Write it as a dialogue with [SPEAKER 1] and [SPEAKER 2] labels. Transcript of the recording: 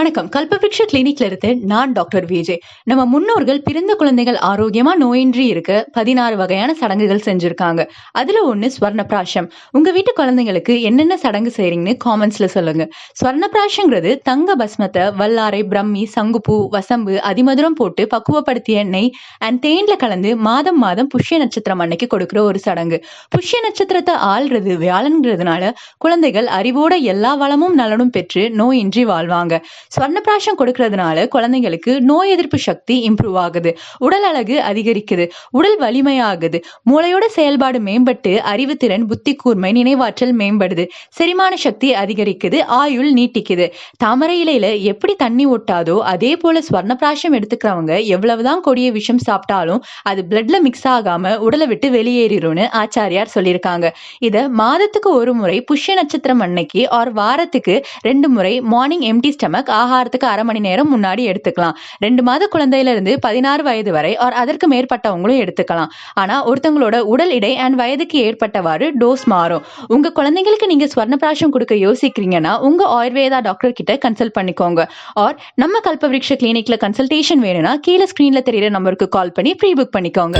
[SPEAKER 1] வணக்கம். கல்பவ்ருக்ஷ கிளினிக்ல இருந்து நான் டாக்டர் விஜய். நம்ம முன்னோர்கள் பிறந்த குழந்தைகள் ஆரோக்கியமா நோயின்றி இருக்க 16 வகையான சடங்குகள் செஞ்சிருக்காங்க. அதுல ஒண்ணு ஸ்வர்ணப்பிராஷம். உங்க வீட்டு குழந்தைங்களுக்கு என்னென்ன சடங்கு செய்றீங்கன்னு காமெண்ட்ஸ்ல சொல்லுங்க. ஸ்வர்ணப்பிராஷங்கிறது தங்க பஸ்மத்தை வல்லாரை, பிரம்மி, சங்குப்பூ, வசம்பு, அதிமதுரம் போட்டு பக்குவப்படுத்திய நெய் அண்ட் தேன்ல கலந்து மாதம் மாதம் புஷ்ய நட்சத்திரம் அன்னைக்கு கொடுக்கிற ஒரு சடங்கு. புஷ்ய நட்சத்திரத்தை ஆள்றது வியாழன்றதுனால குழந்தைகள் அறிவோட எல்லா வளமும் நலனும் பெற்று நோயின்றி வாழ்வாங்க. ஸ்வர்ணப்பிராஷம் கொடுக்கறதுனால குழந்தைங்களுக்கு நோய் எதிர்ப்பு சக்தி இம்ப்ரூவ் ஆகுது, உடல் அழகு அதிகரிக்குது, உடல் வலிமையாகுது, மூளையோட செயல்பாடு மேம்பட்டு அறிவுத்திறன், புத்தி கூர்மை, நினைவாற்றல் மேம்படுது, செரிமான சக்தி அதிகரிக்குது, ஆயுள் நீட்டிக்குது. தாமரை இலையில எப்படி தண்ணி ஒட்டாதோ அதே போல ஸ்வர்ணப்பிராஷம் எடுத்துக்கிறவங்க எவ்வளவுதான் கொடிய விஷம் சாப்பிட்டாலும் அது பிளட்ல மிக்ஸ் ஆகாம உடலை விட்டு வெளியேறிடும்னு ஆச்சாரியார் சொல்லியிருக்காங்க. இத மாதத்துக்கு ஒரு முறை புஷ்ய நட்சத்திரம் அன்னைக்கு ஆர் வாரத்துக்கு 2 முறை மார்னிங் எம்டி ஸ்டமக் ஆகாரத்துக்கு அரை மணி நேரம் முன்னாடி எடுத்துக்கலாம். 2 மாத குழந்தையில இருந்து 16 வயது வரை ஆர் அதற்கு மேற்பட்டவங்களும் எடுத்துக்கலாம். ஆனா ஒருத்தவங்களோட உடல் எடை அண்ட் வயதுக்கு ஏற்பட்டவாறு டோஸ் மாறும். உங்க குழந்தைங்களுக்கு நீங்க ஸ்வர்ணப்பிராஷம் கொடுக்க யோசிக்கிறீங்கன்னா உங்க ஆயுர்வேதா டாக்டர் கிட்ட கன்சல்ட் பண்ணிக்கோங்க. ஆர் நம்ம கல்பவ்ருக்ஷ கிளினிக்ல கன்சல்டேஷன் வேணும்னா கீழே ஸ்கிரீன்ல தெரியுற நம்பருக்கு கால் பண்ணி ப்ரீ புக் பண்ணிக்கோங்க.